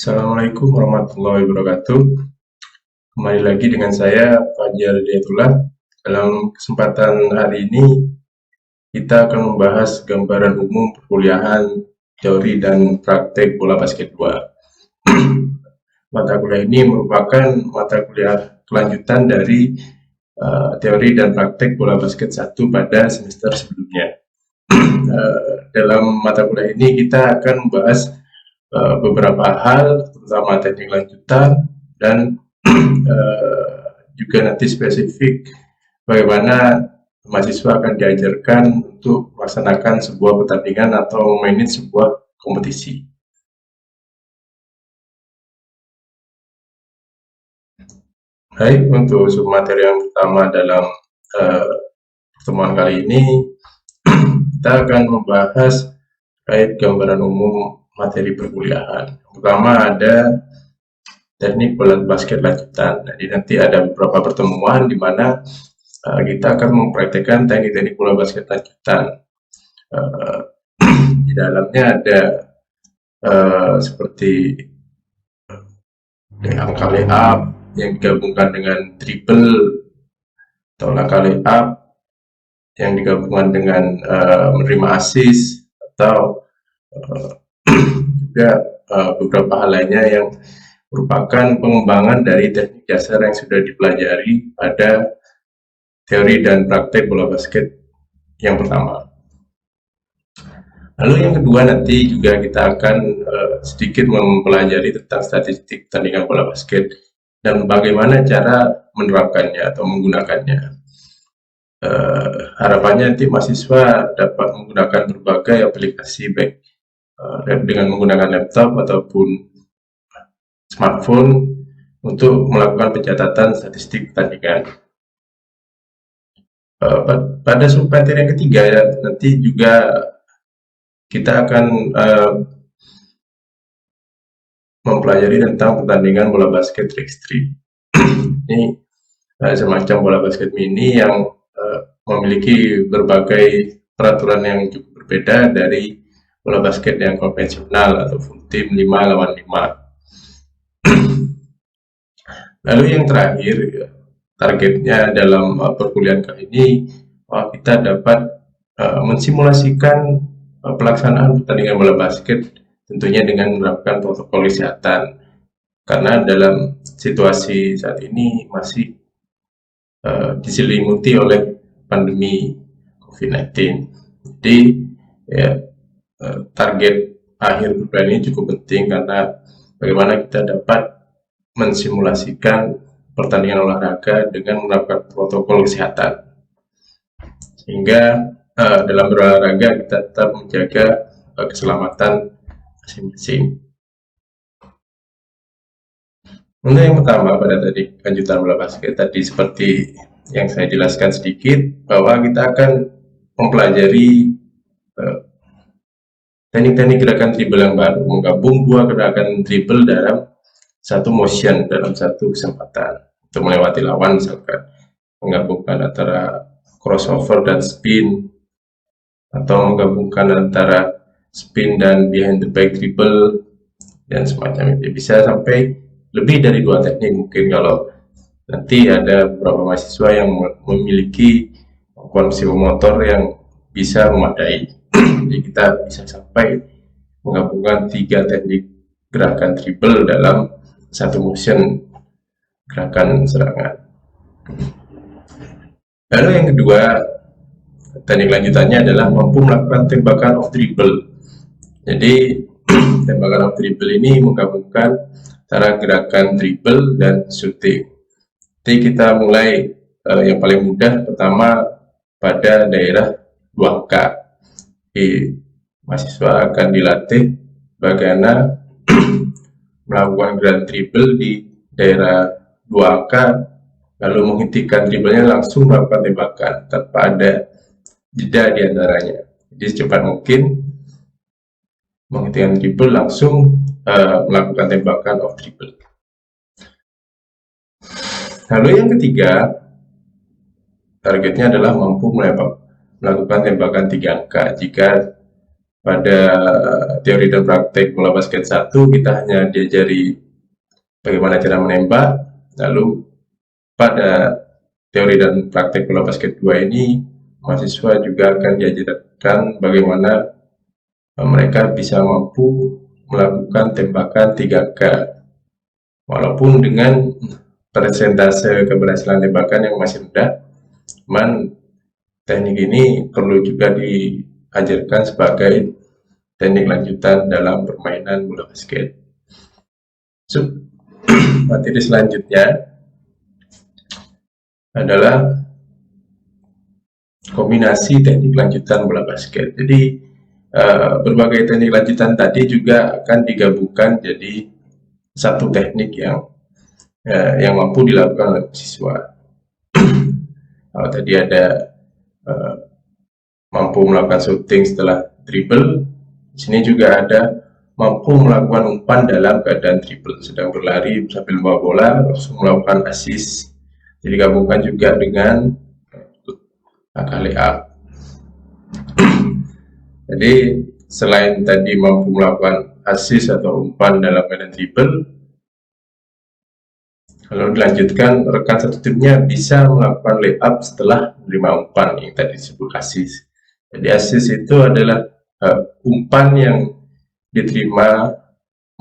Assalamualaikum warahmatullahi wabarakatuh. Kembali lagi dengan saya Fajar Hidayatullah. Dalam kesempatan hari ini kita akan membahas gambaran umum perkuliahan teori dan praktek bola basket 2. Mata kuliah ini merupakan mata kuliah kelanjutan dari teori dan praktek bola basket 1 pada semester sebelumnya. Dalam mata kuliah ini kita akan membahas beberapa hal, terutama teknik lanjutan dan juga nanti spesifik bagaimana mahasiswa akan diajarkan untuk melaksanakan sebuah pertandingan atau memanage sebuah kompetisi. Baik, untuk submateri yang pertama dalam pertemuan kali ini kita akan membahas terkait gambaran umum materi perkuliahan. Pertama ada teknik bola basket lanjutan. Jadi nanti ada beberapa pertemuan di mana kita akan mempraktekkan teknik-teknik bola basket lanjutan. Di dalamnya ada seperti angka layup yang digabungkan dengan dribble atau langkah layup yang digabungkan dengan menerima assist atau juga beberapa hal lainnya yang merupakan pengembangan dari teknik dasar yang sudah dipelajari pada teori dan praktek bola basket yang pertama. Lalu yang kedua nanti juga kita akan sedikit mempelajari tentang statistik pertandingan bola basket dan bagaimana cara menerapkannya atau menggunakannya. Harapannya nanti mahasiswa dapat menggunakan berbagai aplikasi baik dengan menggunakan laptop ataupun smartphone untuk melakukan pencatatan statistik pertandingan. Pada submateri yang ketiga ya, nanti juga kita akan mempelajari tentang pertandingan bola basket trick-street. Ini semacam bola basket mini yang memiliki berbagai peraturan yang cukup berbeda dari bola basket yang konvensional atau full team 5 lawan 5. Lalu yang terakhir, targetnya dalam perkuliahan kali ini kita dapat mensimulasikan pelaksanaan pertandingan bola basket tentunya dengan menerapkan protokol kesehatan karena dalam situasi saat ini masih diselimuti oleh pandemi COVID-19. Jadi ya, target akhir perkuliahan ini cukup penting karena bagaimana kita dapat mensimulasikan pertandingan olahraga dengan menerapkan protokol kesehatan sehingga dalam berolahraga kita tetap menjaga keselamatan masing-masing. Untuk yang pertama pada tadi lanjutan bola basket tadi seperti yang saya jelaskan sedikit bahwa kita akan mempelajari teknik-teknik gerakan dribble yang baru, menggabung dua gerakan dribble dalam satu motion dalam satu kesempatan untuk melewati lawan, misalkan menggabungkan antara crossover dan spin atau menggabungkan antara spin dan behind the back dribble dan semacam itu. Bisa sampai lebih dari dua teknik mungkin kalau nanti ada beberapa mahasiswa yang memiliki kemampuan psikomotor yang bisa memadai. Jadi kita bisa sampai menggabungkan 3 teknik gerakan dribble dalam satu motion gerakan serangan. Lalu yang kedua, teknik lanjutannya adalah mampu melakukan tembakan off dribble. Jadi tembakan off dribble ini menggabungkan antara gerakan dribble dan shooting. Jadi kita mulai yang paling mudah pertama pada daerah 2 angka. Mahasiswa akan dilatih bagaimana melakukan gerakan dribble di daerah 2 angka lalu menghentikan dribblenya langsung melakukan tembakan tanpa ada jeda di antaranya. Jadi secepat mungkin menghentikan dribble langsung melakukan tembakan off dribble. Lalu yang ketiga, targetnya adalah mampu melakukan tembakan 3 angka. Jika pada teori dan praktek bola basket 1 kita hanya diajari bagaimana cara menembak, lalu pada teori dan praktek bola basket 2 ini mahasiswa juga akan diajarkan bagaimana mereka bisa mampu melakukan tembakan 3K walaupun dengan persentase keberhasilan tembakan yang masih rendah. Cuman teknik ini perlu juga diajarkan sebagai teknik lanjutan dalam permainan bola basket. Materi selanjutnya adalah kombinasi teknik lanjutan bola basket. Jadi berbagai teknik lanjutan tadi juga akan digabungkan jadi satu teknik yang mampu dilakukan oleh siswa. Kalau tadi ada mampu melakukan shooting setelah dribble, di sini juga ada mampu melakukan umpan dalam keadaan dribble, sedang berlari sambil membawa bola langsung melakukan assist. Jadi gabungkan juga dengan langkah layup. Jadi selain tadi mampu melakukan assist atau umpan dalam keadaan dribble, kalau dilanjutkan rekan satu timnya bisa melakukan layup setelah menerima umpan yang tadi disebut assist. Jadi assist itu adalah umpan yang diterima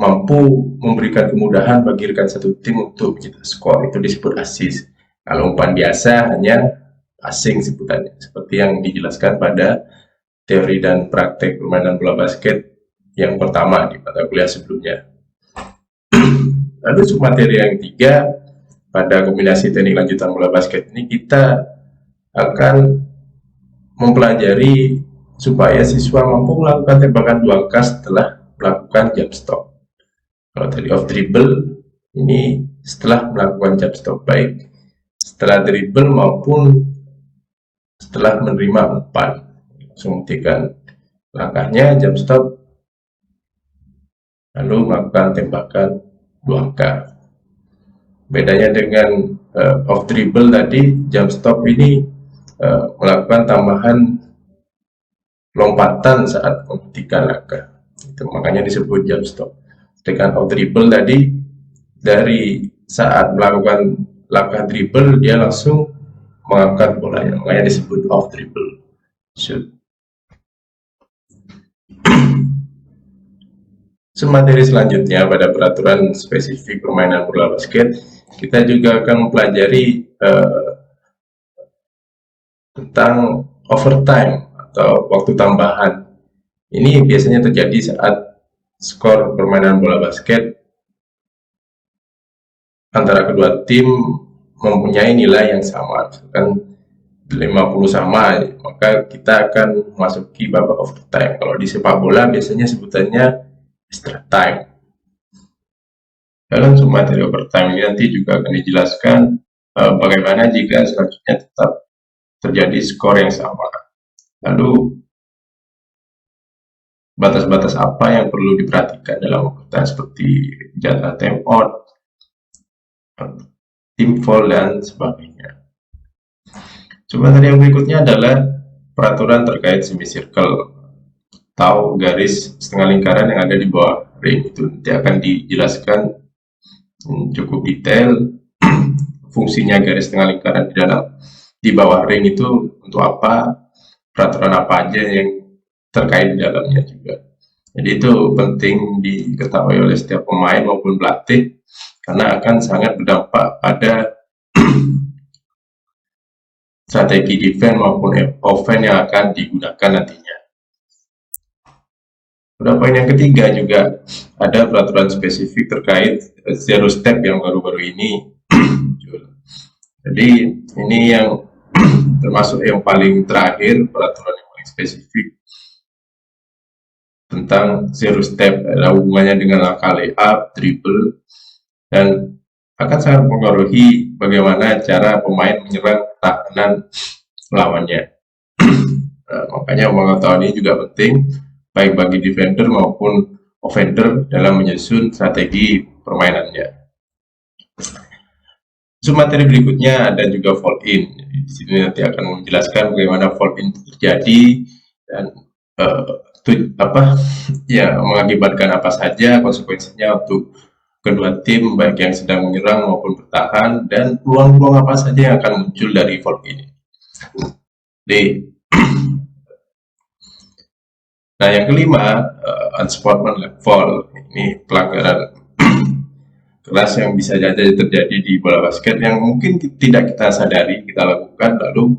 mampu memberikan kemudahan bagi rekan satu tim untuk mencetak skor, itu disebut assist. Kalau umpan biasa hanya passing sebutannya, seperti yang dijelaskan pada teori dan praktek permainan bola basket yang pertama di mata kuliah sebelumnya. Lalu submateri yang ketiga, pada kombinasi teknik lanjutan bola basket ini kita akan mempelajari supaya siswa mampu melakukan tembakan 2K setelah melakukan jump stop. Kalau tadi off dribble, ini setelah melakukan jump stop, baik setelah dribble maupun setelah menerima umpan. Langsung menghentikan langkahnya, jump stop, lalu melakukan tembakan 2K. Bedanya dengan off dribble tadi, jump stop ini melakukan tambahan lompatan saat menghentikan langkah. Itu makanya disebut jump stop. Dengan off dribble tadi, dari saat melakukan langkah dribble dia langsung mengangkat bolanya, makanya disebut off dribble shoot. Materi selanjutnya pada peraturan spesifik permainan bola basket, kita juga akan mempelajari tentang overtime atau waktu tambahan. Ini biasanya terjadi saat skor permainan bola basket antara kedua tim mempunyai nilai yang sama, misalkan 50 sama, maka kita akan memasuki babak overtime. Kalau di sepak bola biasanya sebutannya extra time. Dalam materi overtime ini nanti juga akan dijelaskan bagaimana jika selanjutnya tetap terjadi skor yang sama. Lalu batas-batas apa yang perlu diperhatikan dalam overtime seperti jatah time out, team foul, dan sebagainya. Materi yang berikutnya adalah peraturan terkait semicircle atau garis setengah lingkaran yang ada di bawah ring. Itu nanti akan dijelaskan cukup detail fungsinya garis setengah lingkaran di bawah ring itu untuk apa, peraturan apa aja yang terkait di dalamnya juga. Jadi itu penting diketahui oleh setiap pemain maupun pelatih karena akan sangat berdampak pada strategi defense maupun offense yang akan digunakan nantinya. Pada poin yang ketiga juga ada peraturan spesifik terkait zero step yang baru-baru ini. Jadi ini yang termasuk yang paling terakhir, peraturan yang paling spesifik tentang zero step, ada hubungannya dengan langkah layup, dribble, dan akan sangat mempengaruhi bagaimana cara pemain menyerang pertahanan lawannya. Makanya pengetahuan ini juga penting baik bagi defender maupun offender dalam menyusun strategi permainannya. Materi berikutnya ada juga fall in. Di sini nanti akan menjelaskan bagaimana fall in terjadi dan ya mengakibatkan apa saja konsekuensinya untuk kedua tim baik yang sedang menyerang maupun bertahan, dan peluang-peluang apa saja yang akan muncul dari evolve ini. Nah, yang kelima, unsportsmanlike foul. Ini pelanggaran keras yang bisa saja terjadi di bola basket yang mungkin tidak kita sadari kita lakukan, lalu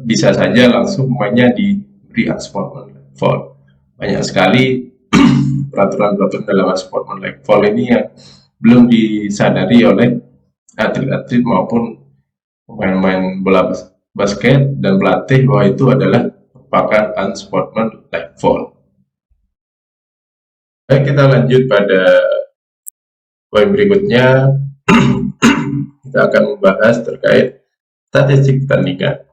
bisa saja langsung pemainnya diberi unsportsmanlike foul. Banyak sekali peraturan-peraturan dalam unsportsmanlike foul ini yang belum disadari oleh atlet-atlet maupun pemain-pemain bola basket dan pelatih bahwa itu adalah merupakan unsportsmanlike foul. Baik, kita lanjut pada poin berikutnya. Kita akan membahas terkait statistik pertandingan.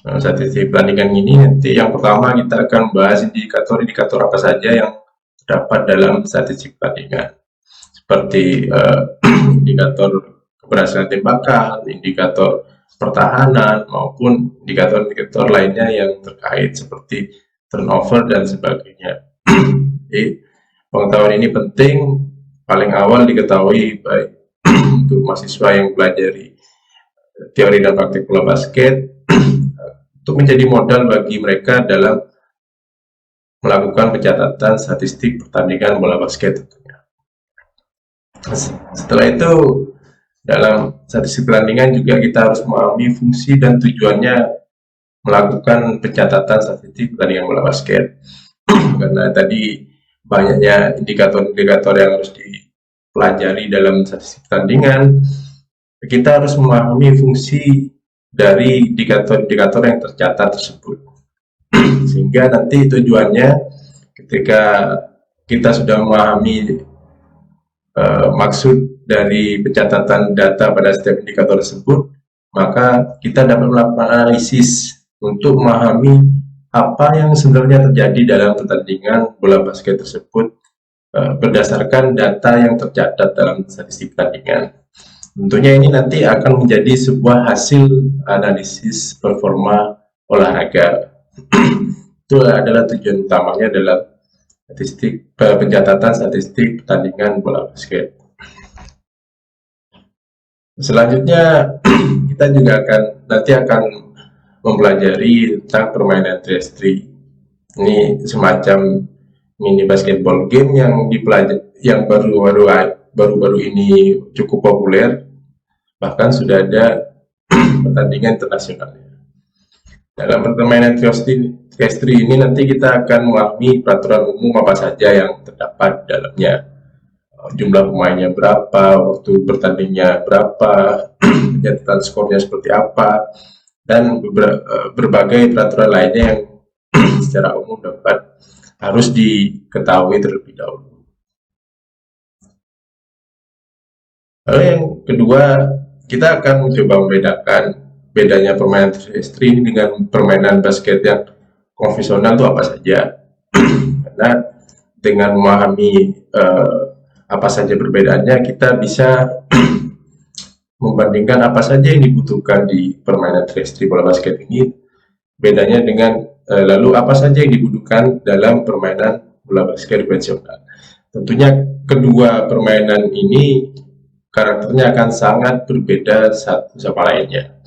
Nah, statistik pertandingan ini nanti yang pertama kita akan membahas indikator-indikator apa saja yang terdapat dalam statistik pertandingan, seperti indikator keberhasilan tembakan, indikator pertahanan, maupun indikator-indikator lainnya yang terkait seperti turnover dan sebagainya. Jadi pengetahuan ini penting, paling awal diketahui baik untuk mahasiswa yang pelajari teori dan praktik bola basket untuk menjadi modal bagi mereka dalam melakukan pencatatan statistik pertandingan bola basket tentunya. Setelah itu, dalam statistik pertandingan juga kita harus memahami fungsi dan tujuannya melakukan pencatatan statistik pertandingan bola basket. Karena tadi banyaknya indikator-indikator yang harus dipelajari dalam statistik pertandingan, kita harus memahami fungsi dari indikator-indikator yang tercatat tersebut. Sehingga nanti tujuannya ketika kita sudah memahami maksud dari pencatatan data pada setiap indikator tersebut, maka kita dapat melakukan analisis untuk memahami apa yang sebenarnya terjadi dalam pertandingan bola basket tersebut berdasarkan data yang tercatat dalam statistik pertandingan. Tentunya ini nanti akan menjadi sebuah hasil analisis performa olahraga. Itu adalah tujuan utamanya dalam pencatatan statistik pertandingan bola basket. Selanjutnya kita juga akan mempelajari tentang permainan 3x3. Ini semacam mini basketball game yang baru-baru ini cukup populer, bahkan sudah ada pertandingan internasionalnya. Dalam permainan 3x3 ini nanti kita akan memahami peraturan umum apa saja yang terdapat di dalamnya, jumlah pemainnya berapa, waktu bertandingnya berapa, pencatatan skornya seperti apa, dan berbagai peraturan lainnya yang secara umum harus diketahui terlebih dahulu. Lalu yang kedua, kita akan mencoba membedakan bedanya permainan 3x3 ini dengan permainan basket yang konvensional itu apa saja. Karena dengan memahami apa saja perbedaannya, kita bisa membandingkan apa saja yang dibutuhkan di permainan 3x3 bola basket ini, bedanya dengan lalu apa saja yang dibutuhkan dalam permainan bola basket konvensional. Tentunya kedua permainan ini karakternya akan sangat berbeda satu sama lainnya.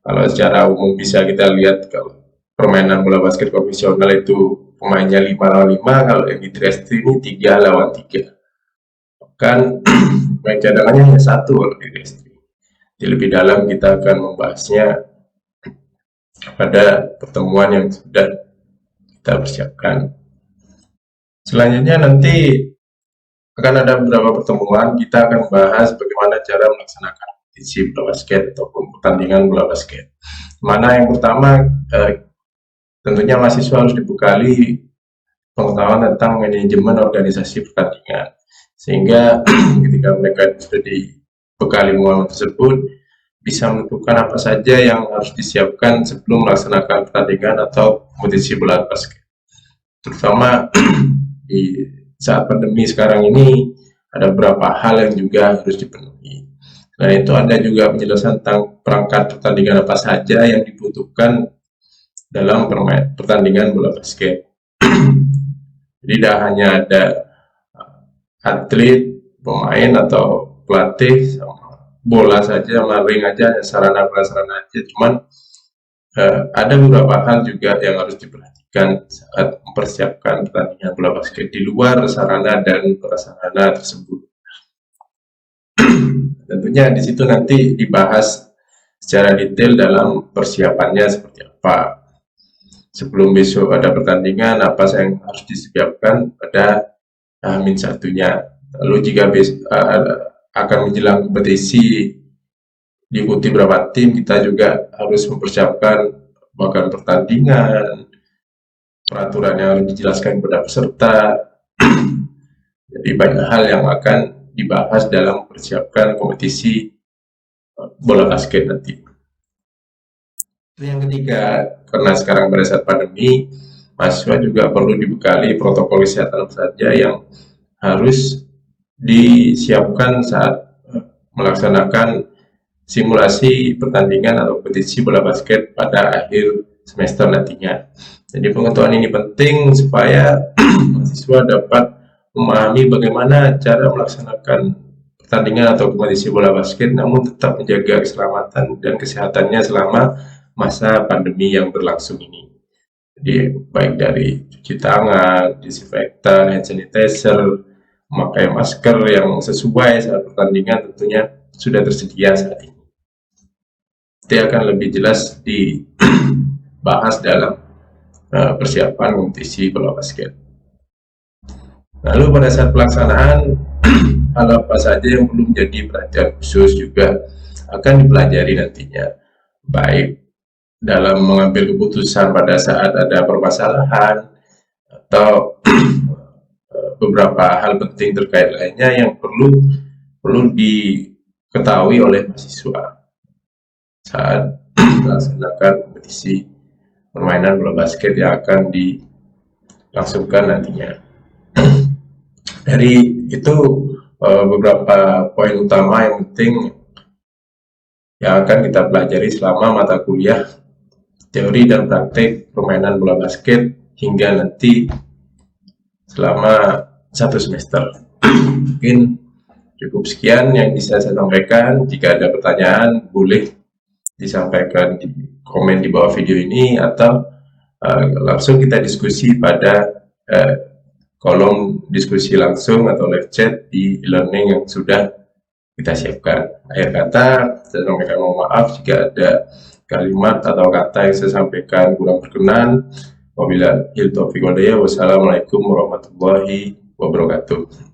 Kalau secara umum bisa kita lihat, kalau permainan bola basket konvensional itu pemainnya 5 lawan 5, kalau yang di 3x3 ini 3 lawan 3. Bahkan pemain cadangannya hanya 1 kalau di 3x3. Jadi lebih dalam kita akan membahasnya pada pertemuan yang sudah kita persiapkan. Selanjutnya nanti akan ada beberapa pertemuan, kita akan bahas bagaimana cara melaksanakan kompetisi bola basket ataupun pertandingan bola basket. Mana yang pertama, tentunya mahasiswa harus dibekali pengetahuan tentang manajemen organisasi pertandingan. Sehingga ketika mereka sudah dibekali pengetahuan tersebut, bisa menentukan apa saja yang harus disiapkan sebelum melaksanakan pertandingan atau kompetisi bola basket. Terutama di saat pandemi sekarang ini, ada beberapa hal yang juga harus dipenuhi. Nah, itu ada juga penjelasan tentang perangkat pertandingan apa saja yang dibutuhkan dalam pertandingan bola basket. Jadi tidak hanya ada atlet, pemain atau pelatih, bola saja, sama ring aja, sarana prasarana aja, cuman ada beberapa hal juga yang harus diperhatikan saat mempersiapkan pertandingan bola basket di luar sarana dan prasarana tersebut. Tentunya di situ nanti dibahas secara detail dalam persiapannya seperti apa. Sebelum besok ada pertandingan, apa yang harus disiapkan pada H-1. Lalu jika akan menjelang kompetisi diikuti berapa tim, kita juga harus mempersiapkan bahkan pertandingan, peraturan yang harus dijelaskan kepada peserta. Jadi banyak hal yang akan dibahas dalam mempersiapkan kompetisi bola basket nanti. Yang ketiga, karena sekarang pada saat pandemi, mahasiswa juga perlu dibekali protokol kesehatan saja yang harus disiapkan saat melaksanakan simulasi pertandingan atau kompetisi bola basket pada akhir semester nantinya. Jadi pengetahuan ini penting supaya mahasiswa dapat memahami bagaimana cara melaksanakan pertandingan atau kompetisi bola basket namun tetap menjaga keselamatan dan kesehatannya selama masa pandemi yang berlangsung ini. Jadi baik dari cuci tangan, disinfektan, hand sanitizer, memakai masker yang sesuai saat pertandingan tentunya sudah tersedia saat ini. Nanti akan lebih jelas dibahas dalam persiapan kompetisi bola basket. Lalu pada saat pelaksanaan, hal apa saja yang perlu menjadi perhatian khusus juga akan dipelajari nantinya, baik dalam mengambil keputusan pada saat ada permasalahan atau beberapa hal penting terkait lainnya yang perlu diketahui oleh mahasiswa saat melaksanakan kompetisi permainan bola basket yang akan dilangsungkan nantinya. Dari itu beberapa poin utama yang penting yang akan kita pelajari selama mata kuliah teori dan praktek permainan bola basket hingga nanti selama 1 semester. Mungkin cukup sekian yang bisa saya sampaikan. Jika ada pertanyaan boleh disampaikan di komen di bawah video ini atau langsung kita diskusi pada kolom diskusi langsung atau live chat di e-learning yang sudah kita siapkan. Akhir kata, saya sampaikan mohon maaf jika ada kalimat atau kata yang saya sampaikan kurang berkenan. Wabillahi taufiq wal hidayah. Wassalamualaikum warahmatullahi wabarakatuh.